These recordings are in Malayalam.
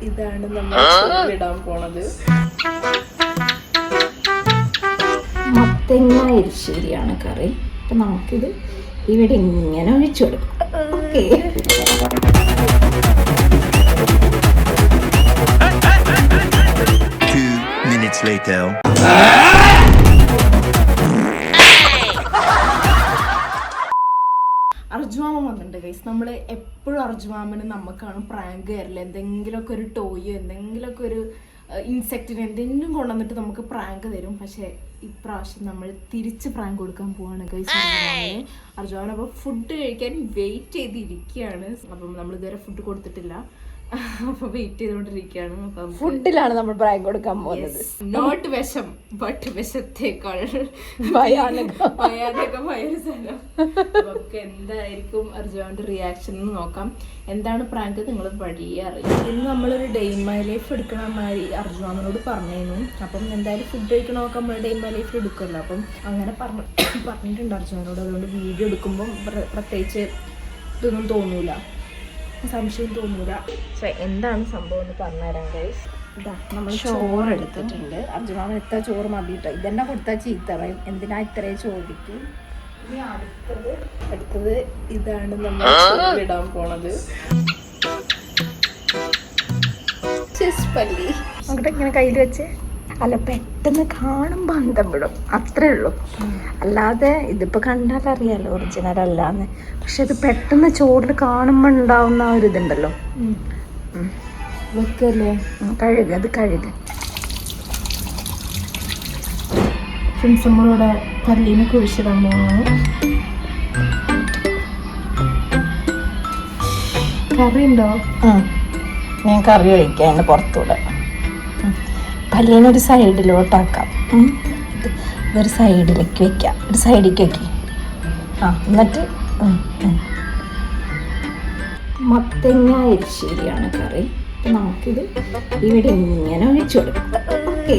ഇതാണ് നമ്മൾ ഇടാൻ പോണത്. മത്തങ്ങ എരിശ്ശേരിയാണ് കറി. അപ്പം നമുക്കിത് ഇവിടെ ഇങ്ങനെ ഒഴിച്ചു കൊടുക്കാം. ഓക്കെ, അർജുമാമൻ വന്നിട്ടുണ്ട് ഗൈസ്. നമ്മൾ എപ്പോഴും അർജുമാമന് നമുക്കാണ് പ്രാങ്ക് തരില്ല. എന്തെങ്കിലുമൊക്കെ ഒരു ടോയോ എന്തെങ്കിലുമൊക്കെ ഒരു ഇൻസെക്റ്റിന് എന്തെങ്കിലും കൊണ്ടുവന്നിട്ട് നമുക്ക് പ്രാങ്ക് തരും. പക്ഷേ ഇപ്രാവശ്യം നമ്മൾ തിരിച്ച് പ്രാങ്ക് കൊടുക്കാൻ പോവാണ് ഗൈസ്. അർജുമാമൻ അപ്പോൾ ഫുഡ് കഴിക്കാൻ വെയിറ്റ് ചെയ്തിരിക്കുകയാണ്. അപ്പം നമ്മൾ ഇതുവരെ ഫുഡ് കൊടുത്തിട്ടില്ല, അപ്പൊ വെയിറ്റ് ചെയ്തോണ്ടിരിക്കുകയാണ്. അപ്പം ഫുഡിലാണ് നമ്മൾ പ്രാങ്ക് കൊടുക്കാൻ പോകുന്നത്. നോട്ട് വിഷം, ബട്ട് വിഷത്തേക്കാൾ ഭയാനകമായ സ്ഥലം. നമുക്ക് എന്തായിരിക്കും അർജുന്റെ റിയാക്ഷൻ എന്ന് നോക്കാം. എന്താണ് പ്രാങ്ക് നിങ്ങൾ വഴിയെ അറിയാം. ഇന്ന് നമ്മളൊരു ഡേ ഇൻ മൈ ലൈഫ് എടുക്കണ മാതിരി അർജുനോട് പറഞ്ഞിരുന്നു. അപ്പം എന്തായാലും ഫുഡ് കഴിക്കണമൊക്കെ നമ്മൾ ഡേ ഇൻ മൈ ലൈഫിൽ എടുക്കുമല്ലോ. അപ്പം അങ്ങനെ പറഞ്ഞിട്ടുണ്ട് അർജുനോട്. അതുകൊണ്ട് വീഡിയോ എടുക്കുമ്പം പ്രത്യേകിച്ച് ഇതൊന്നും തോന്നൂല, സംശയം തോന്നൂല. സോ എന്താണ് സംഭവം എന്ന് പറഞ്ഞുതരാം ഗൈസ്. ഇതാ നമ്മൾ ചോറ് എടുത്തിട്ടുണ്ട്. അർജുനാമൻ എത്ര ചോറ് മതിയിട്ടോ, ഇതെന്നെ കൊടുത്താൽ ചീത്ത പറയും, എന്തിനാ ഇത്രയും ചോദിക്കും. ഇനി അടുത്തത് ഇതാണ് നമ്മൾ ഇടാൻ പോണത്. പല്ലി അങ്ങോട്ട് ഇങ്ങനെ കയ്യിൽ വെച്ച് അല്ല, പെട്ടെന്ന് കാണുമ്പോൾ അന്തം വിടും, അത്രേ ഉള്ളൂ. അല്ലാതെ ഇതിപ്പോൾ കണ്ടാൽ അറിയാലോ ഒറിജിനൽ അല്ലാന്ന്. പക്ഷെ ഇത് പെട്ടെന്ന് ചോറിൽ കാണുമ്പോൾ ഉണ്ടാവുന്ന ഒരു ഇതുണ്ടല്ലോ. വെക്കല്ലേ, കഴുക, അത് കഴുക. ഫ്രണ്ട്സ്, നമ്മളിവിടെ പല്ലിനെ കുഴിച്ചിടാൻ പോകുന്നത്. കറി ഉണ്ടോ? ഞാൻ കറി കഴിക്കാം, അതിൻ്റെ പുറത്തൂടെ. പല്ലിനൊരു സൈഡിലോട്ടാക്കാം. ഇതൊരു സൈഡിലേക്ക് വെക്കാം, ഒരു സൈഡിലേക്ക് വെക്കാം. എന്നിട്ട് മത്തങ്ങ എരിശ്ശേരിയാണ് കറി. അപ്പം നമുക്കിത് ഇവിടെ ഇങ്ങനെ ഒഴിച്ചു കൊടുക്കാം. ഓക്കെ,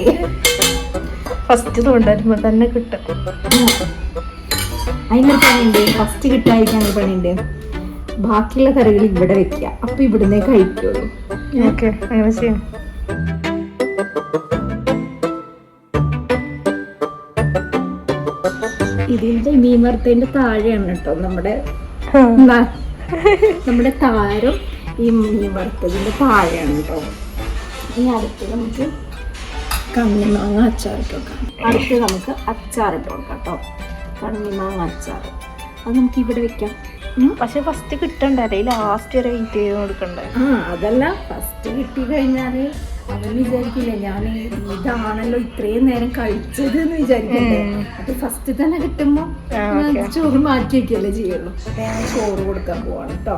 ഫസ്റ്റ് കൊണ്ടുവരുമ്പോൾ തന്നെ കിട്ടും. അതിനൊരു പണിയുണ്ട്, ഫസ്റ്റ് കിട്ടാതിരിക്കാൻ പണിയുണ്ട്. ബാക്കിയുള്ള കറികൾ ഇവിടെ വെക്കുക, അപ്പം ഇവിടുന്നേ കഴിക്കുള്ളൂ. ഓക്കെ, അങ്ങനെ ചെയ്യാം. ഇതിന്റെ മീൻ വറുത്തതിന്റെ താഴെയാണ് കേട്ടോ നമ്മുടെ താരം. ഈ മീൻ വറുത്തതിന്റെ താഴെയാണ് കേട്ടോ. ഇനി അടുത്ത് നമുക്ക് കണ്ണിമാങ്ങ അച്ചാറിട്ട് കൊടുക്കാം. അടുത്ത് നമുക്ക് അച്ചാറിട്ട് കൊടുക്കാം കേട്ടോ, കണ്ണിമാങ്ങ അച്ചാർ. അത് നമുക്ക് ഇവിടെ വെക്കാം. പക്ഷെ ഫസ്റ്റ് കിട്ടണ്ടേ, ലാസ്റ്റ് വരെ വെയിറ്റ് ചെയ്ത് കൊടുക്കണ്ടേ? അതല്ല, ഫസ്റ്റ് കിട്ടി കഴിഞ്ഞാൽ അവൻ വിചാരിക്കില്ലേ ഞാൻ ഇതാണല്ലോ ഇത്രയും നേരം കഴിച്ചത് എന്ന് വിചാരിക്കണ്ടേ. അത് ഫസ്റ്റ് തന്നെ കിട്ടുമ്പോ ചോറ് മാറ്റി വെക്കല്ലേ ചെയ്യുള്ളൂ. ഞാൻ ചോറ് കൊടുക്കാൻ പോവാണ് കേട്ടോ.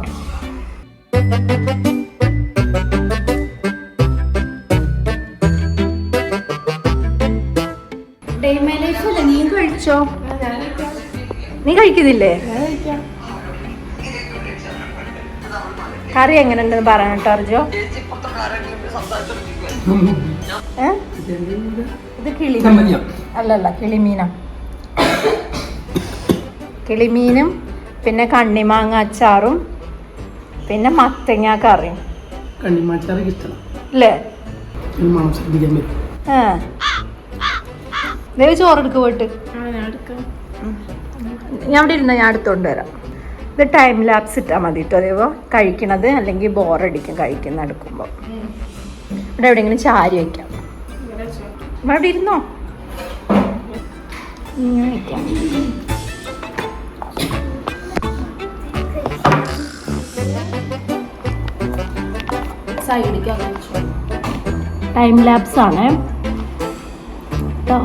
ഡേ മൈ ലൈഫ് അല്ലേ, നീ കഴിച്ചോ? നീ കഴിക്കുന്നില്ലേ? കറി എങ്ങനെ ഉണ്ടെന്ന് പറയാൻ കേട്ടോ അർജോ. ഇത് കിളിമീൻ അല്ലല്ല, കിളിമീനാ. കിളിമീനും പിന്നെ കണ്ണിമാങ്ങ അച്ചാറും പിന്നെ മത്തങ്ങ കറിയും അല്ലേ? ചോറെടുക്ക് പോയിട്ട്. ഞാൻ ഇവിടെ ഇരുന്ന, ഞാൻ അടുത്തോണ്ട് വരാം. ഇത് ടൈം ലാപ്സ് ഇട്ടാൽ മതി കേട്ടോ. അതേപോലെ കഴിക്കണത്, അല്ലെങ്കിൽ ബോറടിക്കും കഴിക്കുന്ന എടുക്കുമ്പോൾ. ഇവിടെ എവിടെയെങ്കിലും ചാരി വയ്ക്കാം. ഇവിടെ ഇരുന്നോ, ഇങ്ങനെ വയ്ക്കാം. സൈഡിലേക്ക് ടൈം ലാപ്സ് ആണ് കേട്ടോ.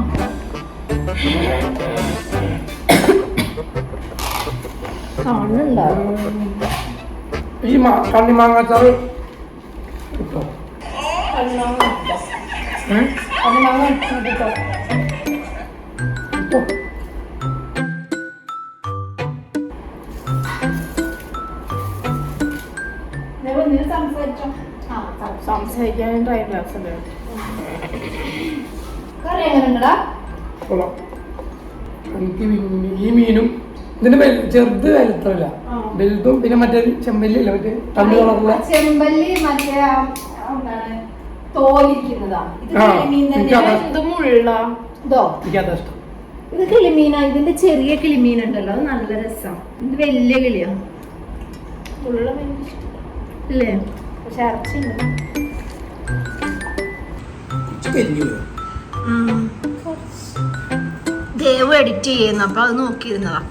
കാണുന്നുണ്ടാവും ഈ കണ്ണിമാങ്ങാച്ചാറ് കിട്ടോ? സംസാരിക്കാൻ ടൈം ലാപ്സ് ഉണ്ട്. കറി എങ്ങനെ ഉണ്ടടാ? എനിക്ക് ഈ മീനും ഇതിന്റെ ചെറുത് വലുത്തല്ല, വലുതും പിന്നെ മറ്റേ ചെമ്പല്ലി അല്ല, മറ്റേ തണ്ട് കളറുള്ള ചെമ്പല്ലി, മറ്റേ എന്താണ് തോലിരിക്കുന്നതാ. ഇത് ആ, കിളിമീൻ തന്നെ. എനിക്കതാ. എന്ത് മുള്ള ഇതോ എനിക്കതാ ഇഷ്ടം. ഇത് കിളിമീനാ. ഇതിന്റെ ചെറിയ കിളിമീൻ ഉണ്ടല്ലോ, അത് നല്ല രസം. ഇത് വലിയ കിളിയാ മുള്ള ഭയങ്കര ഇഷ്ടം. അല്ലേ? പക്ഷെ ഇറച്ചി ഉണ്ട്. ദേവ് എഡിറ്റ് ചെയ്യുന്നു, അപ്പൊ അത് നോക്കിയിരുന്നതാ.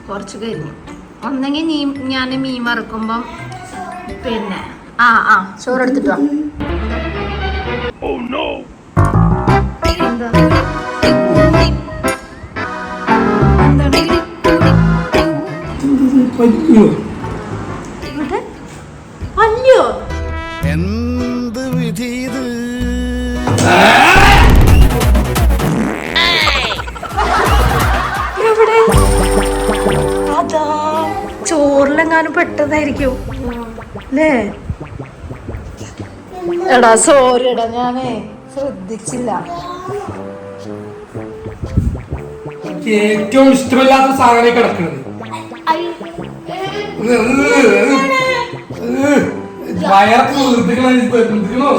കുറച്ച് കരിഞ്ഞു. ഒന്നെങ്കിൽ ഞാൻ മീൻ വറുക്കുമ്പം പിന്നെ ചോറ് എടുത്തിട്ടോ. എന്താ? ഇവിടെ പല്ലിയോ? എന്ത് വിധി ഇത്? എവിടെ? അതാ ചോറിലെങ്ങാനും പെട്ടതായിരിക്കും അല്ലേ? എടാ സോറി എടാ, ഞാനേ ശ്രദ്ധിച്ചില്ല. എനിക്ക് ഏറ്റവും ഇഷ്ടമില്ലാത്ത സാധനം കിടക്കുന്നത് വയർക്ക് നിർത്തിക്കണോ.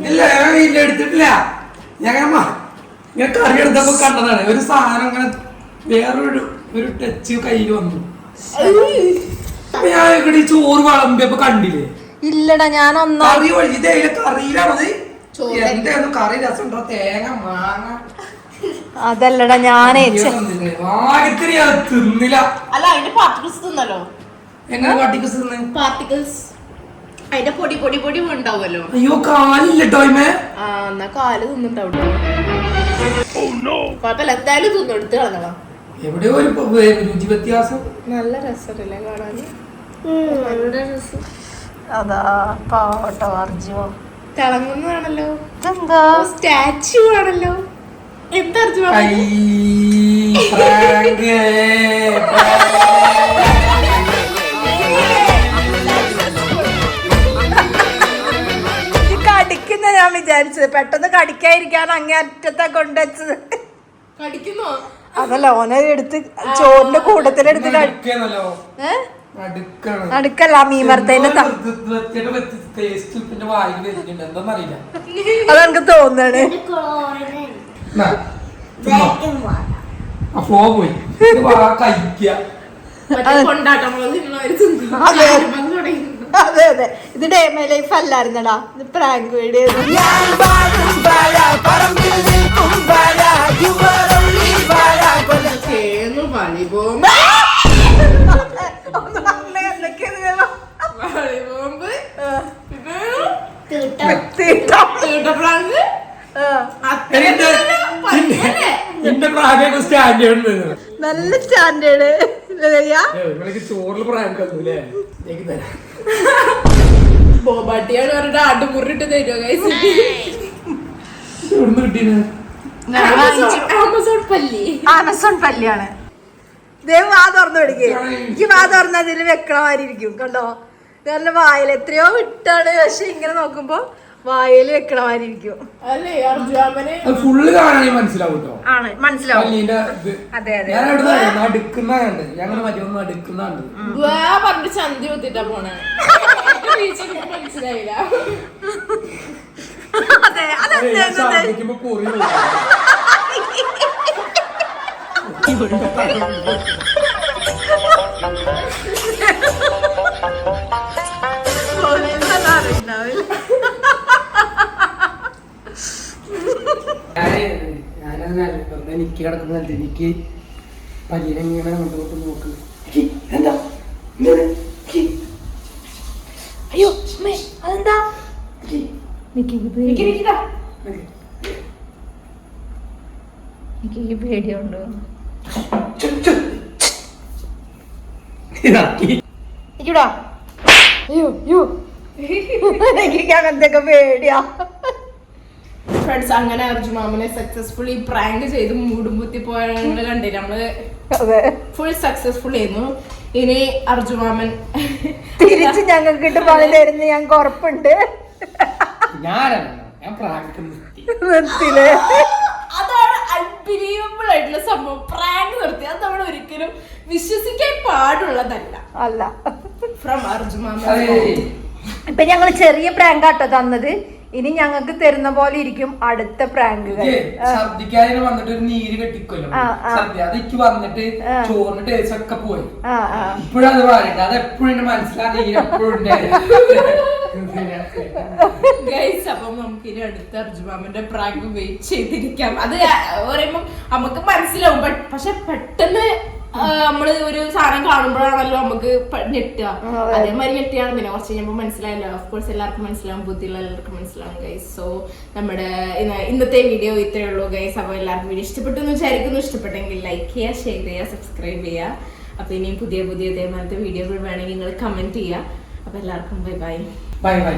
ഇല്ല ഞാൻ എടുത്തിട്ടില്ല. ഞാൻ കറി എടുത്തപ്പോ കണ്ടതാണ് ഒരു സാധനം ഇങ്ങനെ വേറൊരു ടച്ച് കയ്യിൽ വന്നു. അപ്പൊ ഞാൻ ഇവിടെ ഈ ചോറ് വിളമ്പിയപ്പോ കണ്ടില്ലേ? ഇല്ലടാ, ഞാൻ ഒന്നാ കറി ഒഴിച്ചിട്ട് അതിലെ കറിയിലാണത്. എന്തായിരുന്നു കറി? രസം ഉണ്ടോ? തേങ്ങ മാങ്ങ അതല്ലടാ, ഞാനേ വാഗത്തിരി അത് തിന്നില്ല. അല്ല, അതിന്റെ പാർട്ടിക്കിൾസ് തിന്നല്ലോ. എങ്ങനെ പാർട്ടിക്കസ് തിന്ന്? പാർട്ടിക്കിൾസ് അതിന്റെ പൊടി പൊടി പൊടി ഉണ്ടാവുമല്ലോ. അയ്യോ കാലില്ലട്ടോ ഇമേ. ആ, എന്നാ കാല് തിന്നിട്ടാവട്ടോ. കുഴപ്പമില്ല, എന്തായാലും തിന്നു, എടുത്ത് കളഞ്ഞോളാം. എവിടെയോ ഒരു രുചി വ്യത്യാസം. നല്ല രസമല്ലേ കാണാൻ? നല്ല രസം. അതാ പാവട്ടോ അർജുവോ തിളങ്ങുന്നതാണല്ലോ. ഇതെന്താ? സ്റ്റാച്ചു ആണല്ലോ. എന്താ അർജുന? കടിക്കുന്ന ഞാൻ വിചാരിച്ചത്, പെട്ടെന്ന് കടിക്കാതിരിക്കാൻ അങ്ങേ അറ്റത്തെ കൊണ്ടുവച്ചത്. കടിക്കുന്നോ? അതല്ല, ഓനെ എടുത്ത് ചോറിന്റെ കൂട്ടത്തിലെടുത്ത് അടുക്കല്ല മീൻ വറുത്തതിന്റെ അതെനിക്ക് തോന്നാണ്. അതെ അതെ, ഇത് ഡേ മൈ ലൈഫ് അല്ലായിരുന്നടാ, ഇത് പ്രാങ്ക് വീഡിയോ. നല്ല സ്റ്റാൻഡേർഡ് ചോറിൽ പ്രാങ്കല്ലേ? ബോബാട്ടിയാണ് അവരുടെ ആട്ടുമുറിട്ട് തരുമോ ഗൈസ്? ആമസോൺ പല്ലി. ആമസോൺ പല്ലിയാണ്. ദേവ് വാ തുറന്നു പിടിക്കേ. എനിക്ക് വാ തുറന്ന അതിൽ വെക്കണ മാതിരി ഇരിക്കും കണ്ടോ. നല്ല വായിൽ എത്രയോ വിട്ടാണ്, പക്ഷെ ഇങ്ങനെ നോക്കുമ്പോ വായിൽ വെക്കണ മാതിരി ഇരിക്കും. അല്ലേ അർജുനെ ഫുള്ള് കാണാൻ മനസ്സിലാവും കേട്ടോ. ആണ്, മനസ്സിലാവും. അതെ അതെ, ഞാൻ എവിടെ അടുക്കുന്ന കണ്ട്, ഞങ്ങൾ മറ്റൊന്നും അടുക്കുന്ന കണ്ട് പറഞ്ഞിട്ട് ചന്തി കുത്തിട്ടാ പോണേ. മനസ്സിലായില്ല. അതെ അതെന്താ പൊറി എനിക്ക് കിടക്കുന്ന എനിക്ക് പല്ലിനെങ്ങനെ കൊണ്ടുപോട്ട് നോക്കുന്നു. എന്താ അയ്യോ അതെന്താ? എനിക്ക് പേടിയുണ്ടോ? എനിക്ക് അങ്ങനത്തെ പേടിയാ. ഫ്രണ്ട്സ്, അങ്ങനെ അർജുമാമനെ സക്സസ്ഫുള്ളി പ്രാങ്ക് ചെയ്ത് മൂടുമ്പുത്തി പോയ കണ്ടില്ല നമ്മള്. ഫുൾ സക്സസ്ഫുൾ ആയിരുന്നു. ഇനി അർജുമാമൻ തിരിച്ച് ഞങ്ങൾക്ക് ഇട്ട് പണി തരുന്ന ഞങ്ങൾക്ക് ഉറപ്പുണ്ട്. അതാണ് അൺബിലീവബിൾ ആയിട്ടുള്ള സംഭവം. പ്രാങ്ക് നിർത്തി, അത് നമ്മൾ ഒരിക്കലും വിശ്വസിക്കാൻ പാടുള്ളതല്ല. അല്ല ഫ്രം അർജുമാമ. ഇപ്പൊ ഞങ്ങള് ചെറിയ പ്രാങ്ക് ആട്ടോ തന്നത്. ഇനി ഞങ്ങൾക്ക് തരുന്ന പോലെ ഇരിക്കും അടുത്ത പ്രാങ്കുകൾ. ഛർദിക്കാതെ വന്നിട്ട് ഒരു നീര് കെട്ടിക്കൊല്ലോ ഛർദി അതെനിക്ക് വന്നിട്ട് ചോറിന് ടേസ്റ്റ് ഒക്കെ പോയി. ഇപ്പോഴും അത് പറയണ്ട, അത് എപ്പോഴും എന്റെ മനസ്സിലാണ് നീര് എപ്പോഴും ഗൈസ്. അപ്പം നമുക്ക് ഇനി അടുത്ത അർജുമാമന്റെ പ്രാങ്ക് വെയിറ്റ് ചെയ്തിരിക്കാം. അത് പറയുമ്പോ നമുക്ക് മനസ്സിലാവും, പക്ഷെ പെട്ടെന്ന് നമ്മള് ഒരു സാധനം കാണുമ്പോഴാണല്ലോ നമുക്ക് ഞെട്ടുക. അതേമാതിരി ഞെട്ടിയാണ് പിന്നെ കുറച്ച് കഴിയുമ്പോൾ മനസ്സിലായല്ലോ. ഓഫ്കോഴ്സ് എല്ലാവർക്കും മനസ്സിലാവും, ബുദ്ധിയുള്ള എല്ലാവർക്കും മനസ്സിലാവും ഗൈസ്. സോ നമ്മുടെ ഇന്നത്തെ വീഡിയോ ഇത്രയേ ഉള്ളൂ ഗൈസ്. അപ്പോൾ എല്ലാവർക്കും വീഡിയോ ഇഷ്ടപ്പെട്ടു എന്ന് വിചാരിക്കുന്നു. ഇഷ്ടപ്പെട്ടെങ്കിൽ ലൈക്ക് ചെയ്യുക, ഷെയർ ചെയ്യുക, സബ്സ്ക്രൈബ് ചെയ്യുക. അപ്പൊ ഇനിയും പുതിയ പുതിയ ഇതേമാനത്തെ വീഡിയോകൾ വേണമെങ്കിൽ നിങ്ങൾ കമന്റ് ചെയ്യുക. അപ്പൊ എല്ലാവർക്കും ബൈ ബൈ. Bye bye.